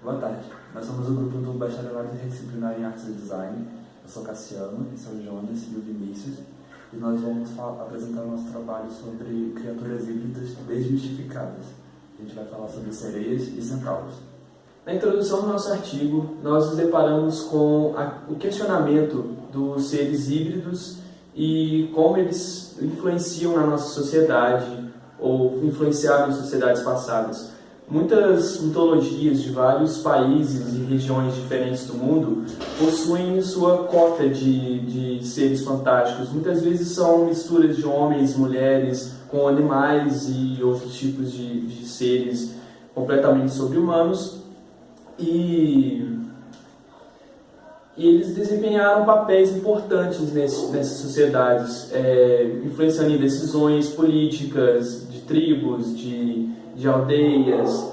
Boa tarde, nós somos o grupo do Bacharelado Interdisciplinar em Artes e Design. Eu sou Cassiano, esse é o Jonas e o Vinícius, e nós vamos apresentar o nosso trabalho sobre criaturas híbridas desmistificadas. A gente vai falar sobre sereias e centauros. Na introdução do nosso artigo, nós nos deparamos com o questionamento dos seres híbridos e como eles influenciam na nossa sociedade ou influenciaram em sociedades passadas. Muitas mitologias de vários países e regiões diferentes do mundo possuem sua cota de seres fantásticos. Muitas vezes são misturas de homens, mulheres, com animais e outros tipos de seres completamente sobre-humanos. E eles desempenharam papéis importantes nessas sociedades, influenciando em decisões políticas, de tribos, de aldeias.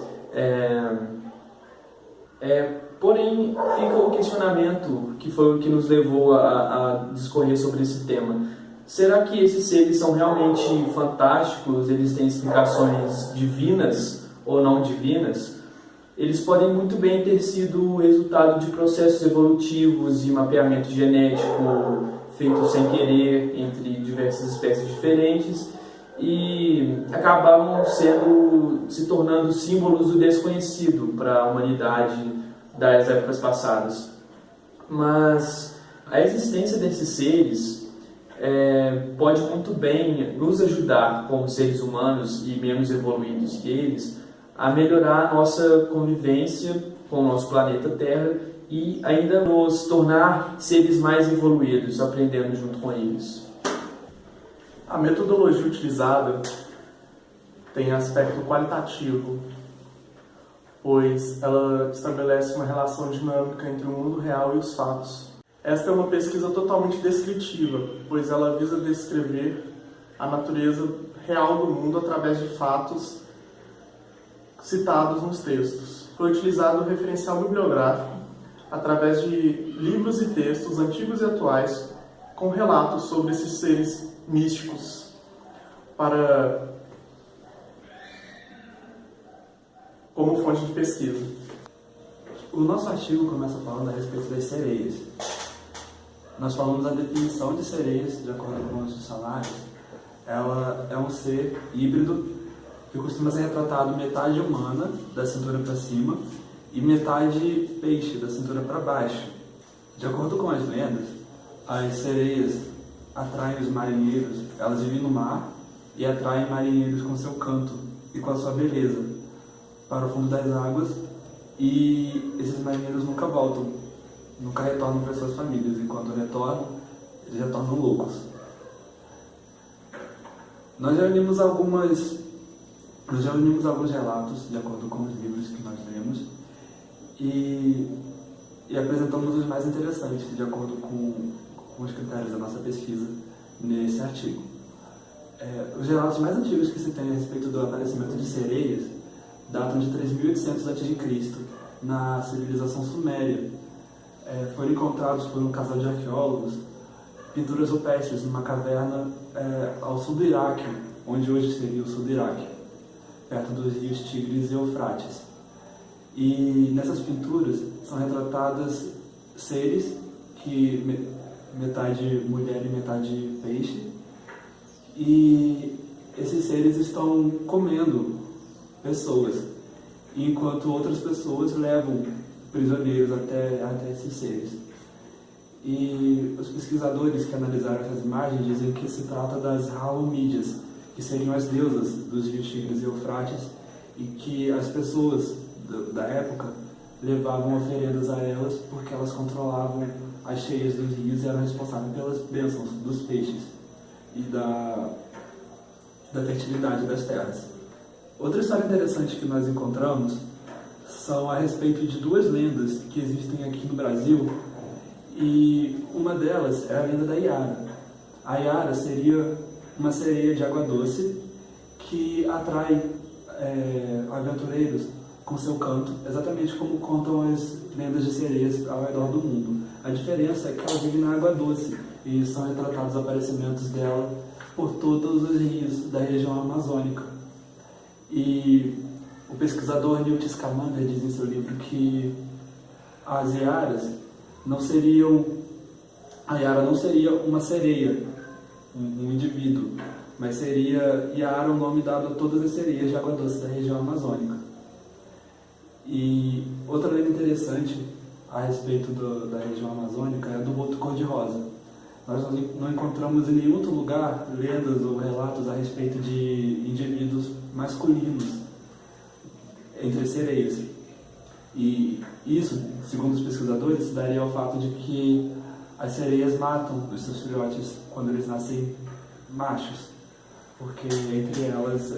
Porém, fica o questionamento que foi o que nos levou a discorrer sobre esse tema. Será que esses seres são realmente fantásticos? Eles têm explicações divinas ou não divinas? Eles podem muito bem ter sido resultado de processos evolutivos e mapeamento genético feito sem querer entre diversas espécies diferentes e acabaram se tornando símbolos do desconhecido para a humanidade das épocas passadas. Mas a existência desses seres pode muito bem nos ajudar como seres humanos e menos evoluídos que eles a melhorar a nossa convivência com o nosso planeta Terra e ainda nos tornar seres mais evoluídos, aprendendo junto com eles. A metodologia utilizada tem aspecto qualitativo, pois ela estabelece uma relação dinâmica entre o mundo real e os fatos. Esta é uma pesquisa totalmente descritiva, pois ela visa descrever a natureza real do mundo através de fatos citados nos textos. Foi utilizado o referencial bibliográfico através de livros e textos antigos e atuais com relatos sobre esses seres místicos como fonte de pesquisa. O nosso artigo começa falando a respeito das sereias. Nós falamos a definição de sereias, de acordo com os dicionários. Ela é um ser híbrido que costuma ser retratado metade humana, da cintura para cima, e metade peixe, da cintura para baixo. De acordo com as lendas, as sereias atraem os marinheiros, elas vivem no mar e atraem marinheiros com seu canto e com a sua beleza para o fundo das águas, e esses marinheiros nunca voltam, nunca retornam para suas famílias. Enquanto retornam, eles retornam loucos. Nós já unimos alguns relatos, de acordo com os livros que nós lemos, e apresentamos os mais interessantes, de acordo com os critérios da nossa pesquisa, nesse artigo. Os relatos mais antigos que se tem a respeito do aparecimento de sereias datam de 3800 a.C., na civilização suméria. Foram encontrados por um casal de arqueólogos pinturas rupestres numa caverna ao sul do Iraque, onde hoje seria o sul do Iraque, perto dos rios Tigres e Eufrates. E nessas pinturas são retratadas seres que metade mulher e metade peixe, e esses seres estão comendo pessoas, enquanto outras pessoas levam prisioneiros até esses seres. E os pesquisadores que analisaram essas imagens dizem que se trata das Halomídeas, que seriam as deusas dos rios Tigres e Eufrates, e que as pessoas da época levavam oferendas a elas porque elas controlavam as cheias dos rios e eram responsáveis pelas bênçãos dos peixes e da fertilidade das terras. Outra história interessante que nós encontramos são a respeito de duas lendas que existem aqui no Brasil, e uma delas é a lenda da Iara. A Iara seria uma sereia de água doce que atrai aventureiros com seu canto, exatamente como contam as lendas de sereias ao redor do mundo. A diferença é que ela vive na água doce e são retratados aparecimentos dela por todos os rios da região amazônica. E O pesquisador Newt Scamander diz em seu livro que as Yaras não seriam... A Yara não seria uma sereia, um indivíduo, mas seria Yara o nome dado a todas as sereias de água doce da região amazônica. E outra lenda interessante a respeito da região amazônica é a do boto cor-de-rosa. Nós não encontramos em nenhum outro lugar lendas ou relatos a respeito de indivíduos masculinos entre sereias. E isso, segundo os pesquisadores, se daria ao fato de que as sereias matam os seus filhotes quando eles nascem machos, porque entre elas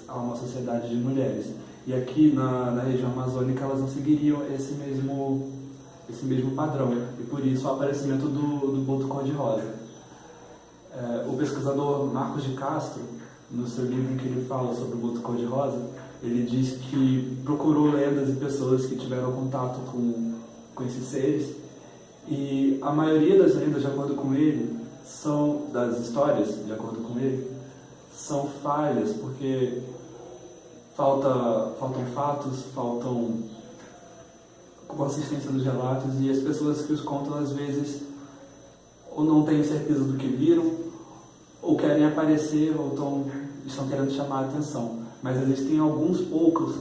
há uma sociedade de mulheres. E aqui na região amazônica elas não seguiriam esse mesmo padrão, e por isso o aparecimento do boto cor-de-rosa. O pesquisador Marcos de Castro, no seu livro em que ele fala sobre o boto cor-de-rosa, ele diz que procurou lendas e pessoas que tiveram contato com esses seres, e a maioria das lendas, de acordo com ele, das histórias, de acordo com ele, são falhas, porque faltam fatos, faltam consistência nos relatos, e as pessoas que os contam às vezes ou não têm certeza do que viram, ou querem aparecer, ou estão querendo chamar a atenção. Mas existem alguns poucos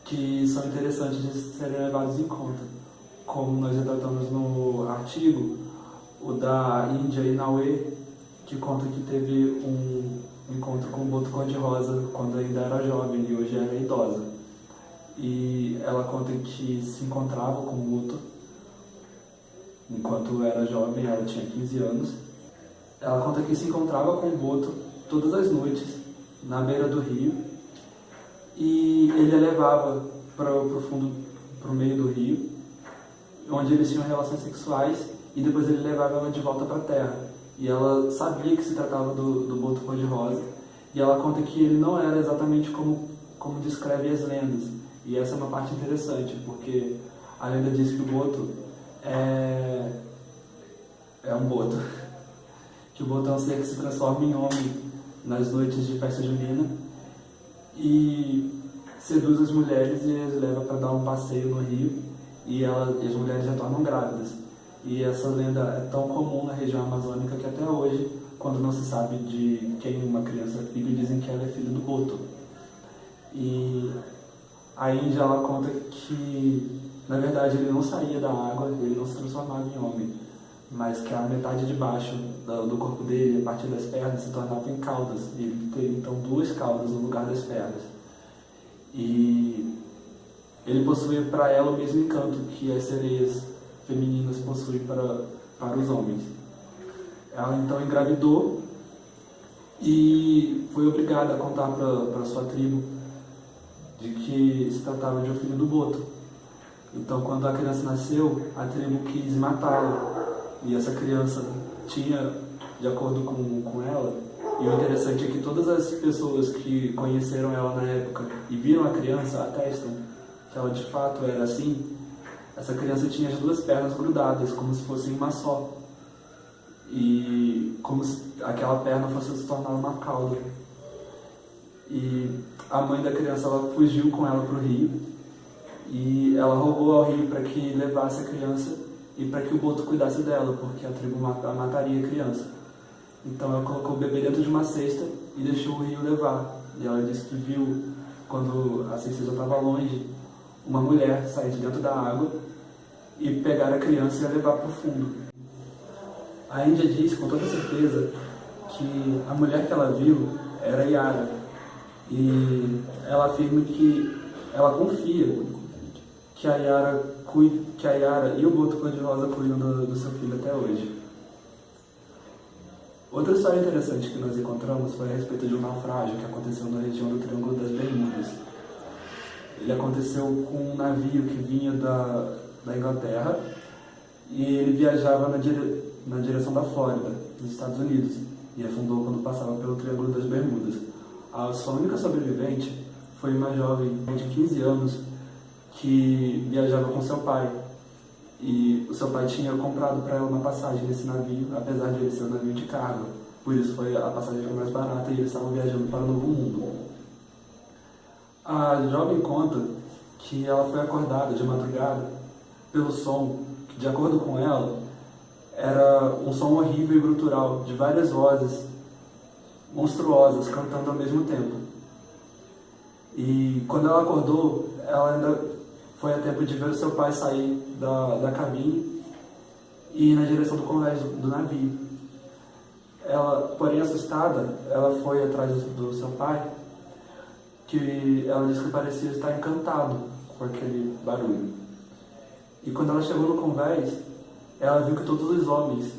que são interessantes de serem levados em conta, como nós retratamos no artigo, o da Índia Inauê, que conta que teve um encontro com o boto cor-de-rosa quando ainda era jovem e hoje ela é idosa. E ela conta que se encontrava com o boto enquanto era jovem, ela tinha 15 anos. Ela conta que se encontrava com o boto todas as noites na beira do rio, e ele a levava para o meio do rio, onde eles tinham relações sexuais, e depois ele levava ela de volta para a terra. E ela sabia que se tratava do boto cor-de-rosa, e ela conta que ele não era exatamente como descreve as lendas. E essa é uma parte interessante, porque a lenda diz que o boto é um boto, que o boto é um ser que se transforma em homem nas noites de festa junina e seduz as mulheres e as leva para dar um passeio no rio, e as mulheres retornam grávidas. E essa lenda é tão comum na região amazônica que até hoje, quando não se sabe de quem uma criança é filho, dizem que ela é filha do boto. E a Índia, ela conta que, na verdade, ele não saía da água, ele não se transformava em homem, mas que a metade de baixo do corpo dele, a partir das pernas, se tornava em caudas, e ele teria então 2 caudas no lugar das pernas. E ele possuía para ela o mesmo encanto que as sereias femininas possuem para os homens. Ela então engravidou e foi obrigada a contar para sua tribo de que se tratava de um filho do boto. Então, quando a criança nasceu, a tribo quis matá-la, e essa criança tinha, de acordo com ela, e o interessante é que todas as pessoas que conheceram ela na época e viram a criança atestam que ela de fato era assim. Essa criança tinha as 2 pernas grudadas, como se fossem uma só, e como se aquela perna fosse se tornar uma cauda. E a mãe da criança, ela fugiu com ela para o rio, e ela roubou ao rio para que levasse a criança e para que o boto cuidasse dela, porque a tribo mataria a criança. Então ela colocou o bebê dentro de uma cesta e deixou o rio levar. E ela disse que viu, quando a cesta já estava longe, uma mulher sair de dentro da água e pegar a criança e a levar para o fundo. A Índia diz com toda certeza que a mulher que ela viu era Yara, e ela afirma que ela confia que a Yara e o boto cor-de-rosa cuidam do seu filho até hoje. Outra história interessante que nós encontramos foi a respeito de um naufrágio que aconteceu na região do Triângulo das Bermudas. Ele aconteceu com um navio que vinha da Inglaterra, e ele viajava na direção da Flórida, nos Estados Unidos, e afundou quando passava pelo Triângulo das Bermudas. A sua única sobrevivente foi uma jovem de 15 anos que viajava com seu pai, e o seu pai tinha comprado para ela uma passagem nesse navio, apesar de ele ser um navio de carga. Por isso a passagem foi mais barata e eles estavam viajando para o Novo Mundo. A jovem, ela A jovem conta que ela foi acordada de madrugada pelo som que, de acordo com ela, era um som horrível e gutural de várias vozes monstruosas cantando ao mesmo tempo. E quando ela acordou, ela ainda foi a tempo de ver o seu pai sair da cabine e ir na direção do convés do navio. Ela, porém assustada, ela foi atrás do seu pai, que ela disse que parecia estar encantado com aquele barulho. E quando ela chegou no convés, ela viu que todos os homens,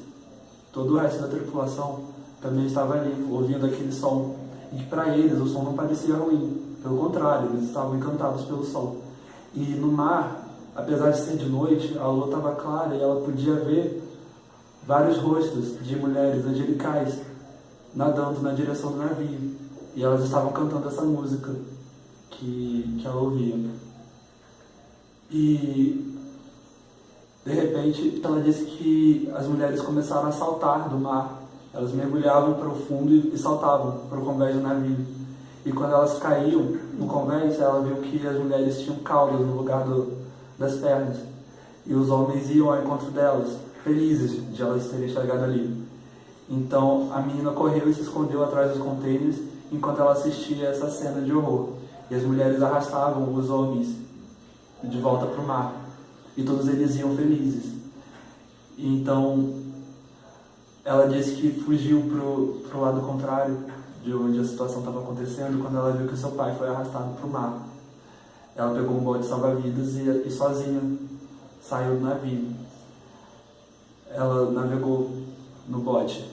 todo o resto da tripulação, também estava ali, ouvindo aquele som. E para eles o som não parecia ruim, pelo contrário, eles estavam encantados pelo som. E no mar, apesar de ser de noite, a lua estava clara e ela podia ver vários rostos de mulheres angelicais nadando na direção do navio. E elas estavam cantando essa música que ela ouvia. E, de repente, ela disse que as mulheres começaram a saltar do mar. Elas mergulhavam para o fundo e saltavam para o convés do navio. E quando elas caíam no convés, ela viu que as mulheres tinham caudas no lugar das pernas. E os homens iam ao encontro delas, felizes de elas terem chegado ali. Então a menina correu e se escondeu atrás dos contêineres enquanto ela assistia essa cena de horror. E as mulheres arrastavam os homens de volta para o mar. E todos eles iam felizes. E então ela disse que fugiu para o lado contrário de onde a situação estava acontecendo quando ela viu que seu pai foi arrastado para o mar. Ela pegou um bote salva-vidas e sozinha saiu do navio. Ela navegou no bote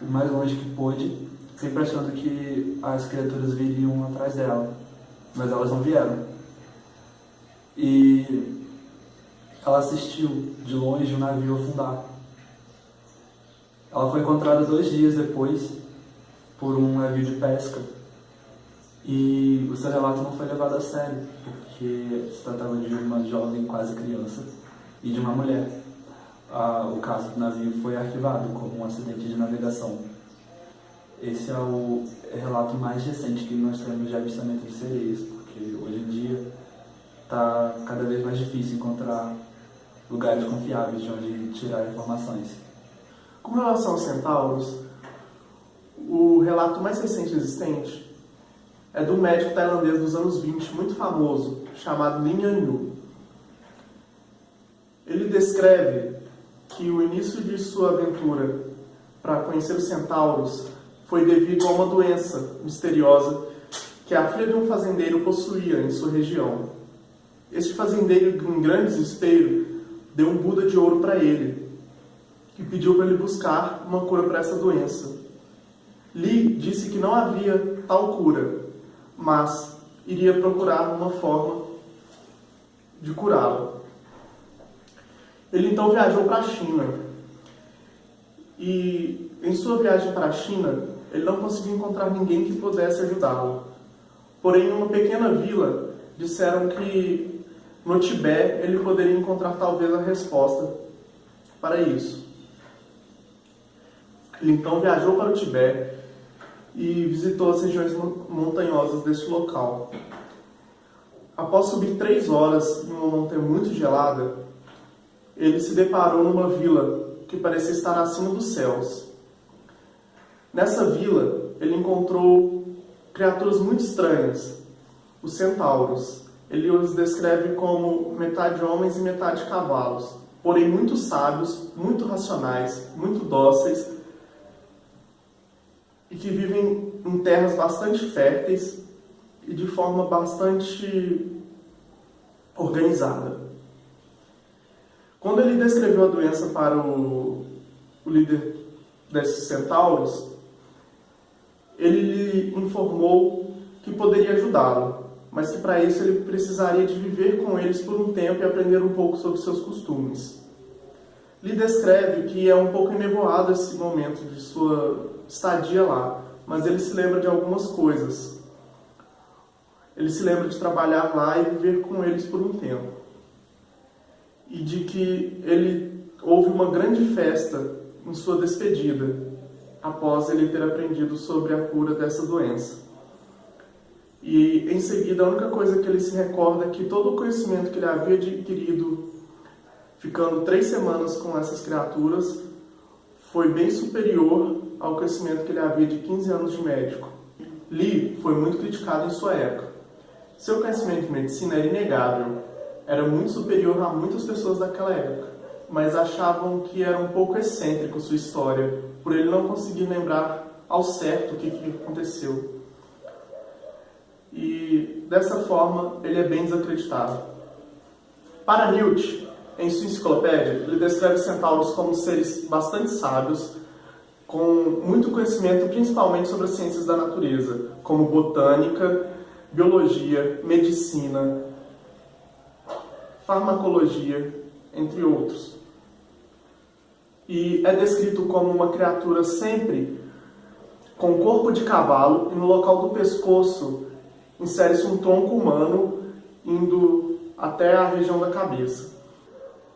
o mais longe que pôde, sempre achando que as criaturas viriam atrás dela, mas elas não vieram. E ela assistiu de longe o navio afundar. Ela foi encontrada 2 dias depois por um navio de pesca e o seu relato não foi levado a sério, porque se tratava de uma jovem quase criança e de uma mulher. O caso do navio foi arquivado como um acidente de navegação. Esse é o relato mais recente que nós temos de avistamento de sereias, porque hoje em dia está cada vez mais difícil encontrar lugares confiáveis de onde tirar informações. Com relação aos centauros, o relato mais recente existente é do médico tailandês dos anos 20, muito famoso, chamado Lin Yan-yu. Ele descreve que o início de sua aventura para conhecer os centauros foi devido a uma doença misteriosa que a filha de um fazendeiro possuía em sua região. Este fazendeiro, em grande desespero, deu um Buda de ouro para ele e pediu para ele buscar uma cura para essa doença. Li disse que não havia tal cura, mas iria procurar uma forma de curá-la. Ele então viajou para a China e em sua viagem para a China ele não conseguiu encontrar ninguém que pudesse ajudá-lo. Porém, em uma pequena vila disseram que no Tibete ele poderia encontrar talvez a resposta para isso. Ele então viajou para o Tibete e visitou as regiões montanhosas deste local. Após subir 3 horas em uma montanha muito gelada, ele se deparou numa vila que parecia estar acima dos céus. Nessa vila, ele encontrou criaturas muito estranhas, os centauros. Ele os descreve como metade homens e metade cavalos, porém muito sábios, muito racionais, muito dóceis e que vivem em terras bastante férteis e de forma bastante organizada. Quando ele descreveu a doença para o líder desses centauros, ele lhe informou que poderia ajudá-lo, mas que para isso ele precisaria de viver com eles por um tempo e aprender um pouco sobre seus costumes. Lhe descreve que é um pouco enevoado esse momento de sua estadia lá, mas ele se lembra de algumas coisas. Ele se lembra de trabalhar lá e viver com eles por um tempo. E de que houve uma grande festa em sua despedida, após ele ter aprendido sobre a cura dessa doença. E em seguida, a única coisa que ele se recorda é que todo o conhecimento que ele havia adquirido ficando 3 semanas com essas criaturas foi bem superior ao conhecimento que ele havia de 15 anos de médico. Lee foi muito criticado em sua época. Seu conhecimento de medicina era inegável, era muito superior a muitas pessoas daquela época, mas achavam que era um pouco excêntrico sua história, por ele não conseguir lembrar ao certo o que aconteceu. E dessa forma ele é bem desacreditado. Para Newt, em sua enciclopédia, ele descreve os centauros como seres bastante sábios, com muito conhecimento principalmente sobre as ciências da natureza, como botânica, biologia, medicina, farmacologia, entre outros. E é descrito como uma criatura sempre com corpo de cavalo e no local do pescoço insere-se um tronco humano indo até a região da cabeça.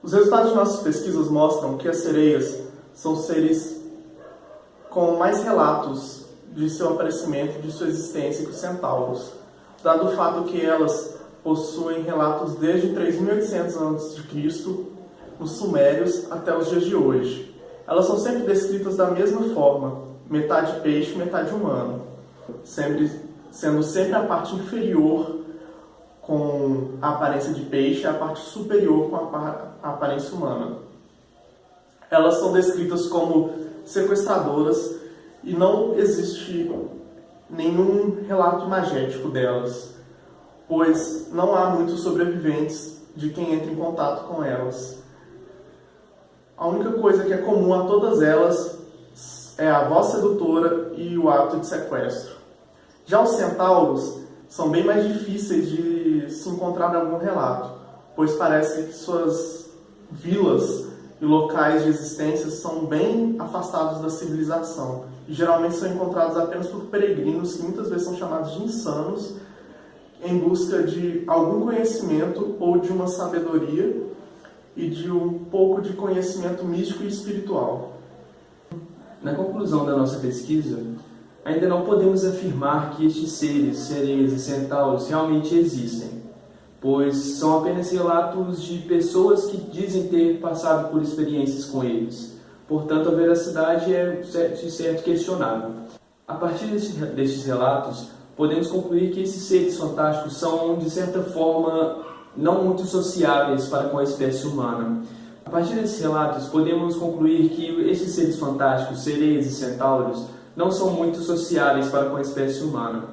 Os resultados de nossas pesquisas mostram que as sereias são seres com mais relatos de seu aparecimento e de sua existência que os centauros, dado o fato que elas possuem relatos desde 3.800 a.C., nos Sumérios, até os dias de hoje. Elas são sempre descritas da mesma forma, metade peixe, metade humano, sendo sempre a parte inferior com a aparência de peixe e a parte superior com a aparência humana. Elas são descritas como sequestradoras e não existe nenhum relato imagético delas, pois não há muitos sobreviventes de quem entra em contato com elas. A única coisa que é comum a todas elas é a voz sedutora e o ato de sequestro. Já os centauros são bem mais difíceis de se encontrar em algum relato, pois parece que suas vilas e locais de existência são bem afastados da civilização e geralmente são encontrados apenas por peregrinos que muitas vezes são chamados de insanos em busca de algum conhecimento ou de uma sabedoria e de um pouco de conhecimento místico e espiritual. Na conclusão da nossa pesquisa, ainda não podemos afirmar que estes seres, sereias e centauros realmente existem, pois são apenas relatos de pessoas que dizem ter passado por experiências com eles. Portanto, a veracidade é de certo questionável. A partir destes relatos, podemos concluir que esses seres fantásticos são, de certa forma, não muito sociáveis para com a espécie humana. A partir desses relatos, podemos concluir que esses seres fantásticos, sereias e centauros, não são muito sociáveis para com a espécie humana,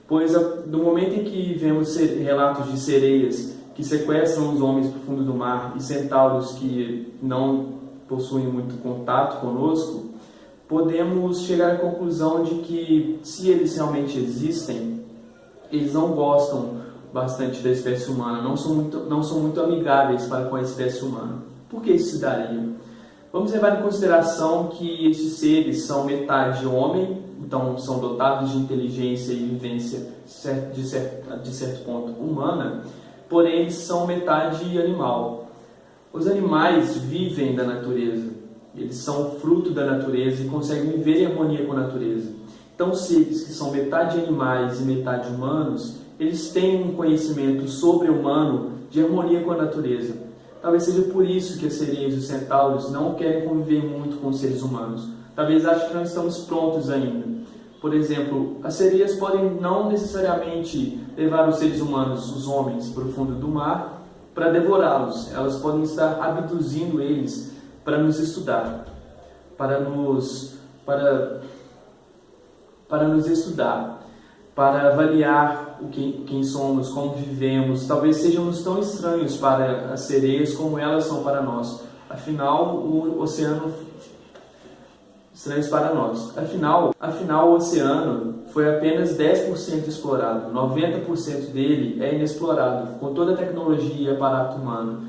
pois no momento em que vemos relatos de sereias que sequestram os homens para o fundo do mar e centauros que não possuem muito contato conosco, podemos chegar à conclusão de que, se eles realmente existem, eles não gostam bastante da espécie humana, não são muito amigáveis para com a espécie humana. Por que isso se daria? Vamos levar em consideração que estes seres são metade homem, então são dotados de inteligência e vivência de certo ponto humana, porém eles são metade animal. Os animais vivem da natureza, eles são fruto da natureza e conseguem viver em harmonia com a natureza. Então, seres que são metade animais e metade humanos, eles têm um conhecimento sobre-humano de harmonia com a natureza. Talvez seja por isso que as sereias e os centauros não querem conviver muito com os seres humanos. Talvez achem que não estamos prontos ainda. Por exemplo, as sereias podem não necessariamente levar os seres humanos, os homens, para o fundo do mar para devorá-los. Elas podem estar abduzindo eles para nos estudar, para nos estudar, para avaliar quem somos, como vivemos. Talvez sejamos tão estranhos para as sereias como elas são para nós. Afinal, o oceano estranhos para nós. Afinal, o oceano foi apenas 10% explorado. 90% dele é inexplorado, com toda a tecnologia e aparato humano.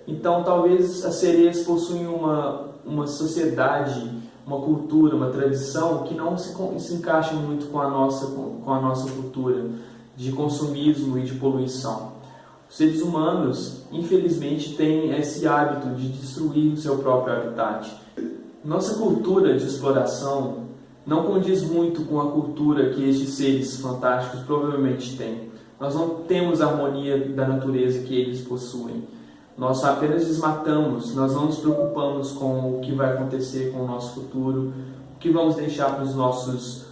Então, talvez as sereias possuem uma sociedade, uma cultura, uma tradição que não se encaixa muito com a nossa cultura de consumismo e de poluição. Os seres humanos, infelizmente, têm esse hábito de destruir o seu próprio habitat. Nossa cultura de exploração não condiz muito com a cultura que estes seres fantásticos provavelmente têm. Nós não temos a harmonia da natureza que eles possuem. Nós apenas desmatamos, nós não nos preocupamos com o que vai acontecer com o nosso futuro, o que vamos deixar para os nossos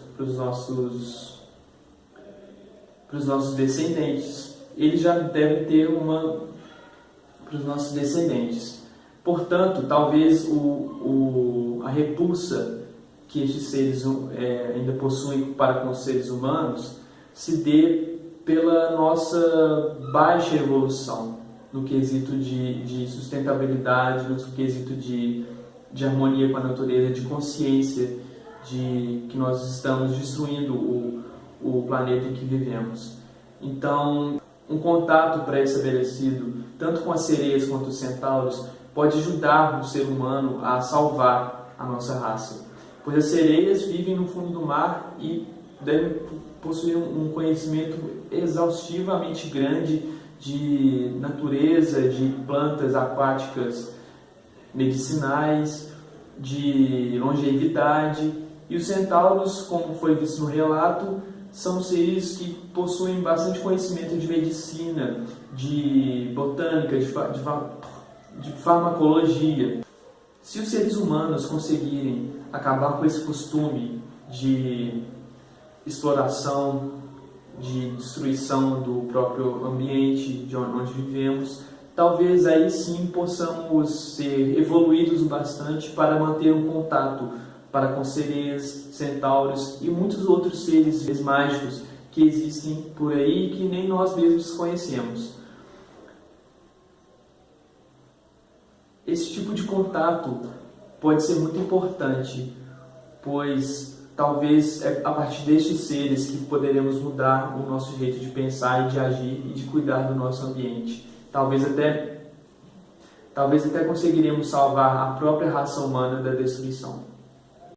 descendentes. Eles já devem ter para os nossos descendentes. Portanto, talvez a repulsa que estes seres ainda possuem para com os seres humanos se dê pela nossa baixa evolução no quesito de sustentabilidade, no quesito de harmonia com a natureza, de consciência de que nós estamos destruindo o planeta em que vivemos. Então, um contato pré-estabelecido, tanto com as sereias quanto os centauros, pode ajudar o ser humano a salvar a nossa raça. Pois as sereias vivem no fundo do mar e devem possuir um conhecimento exaustivamente grande de natureza, de plantas aquáticas medicinais, de longevidade. E os centauros, como foi visto no relato, são seres que possuem bastante conhecimento de medicina, de botânica, de farmacologia. Se os seres humanos conseguirem acabar com esse costume de exploração, de destruição do próprio ambiente de onde vivemos, talvez aí sim possamos ser evoluídos o bastante para manter um contato para com sereias, centauros e muitos outros seres mágicos que existem por aí e que nem nós mesmos conhecemos. Esse tipo de contato pode ser muito importante, pois talvez é a partir destes seres que poderemos mudar o nosso jeito de pensar e de agir e de cuidar do nosso ambiente. Talvez até conseguiremos salvar a própria raça humana da destruição.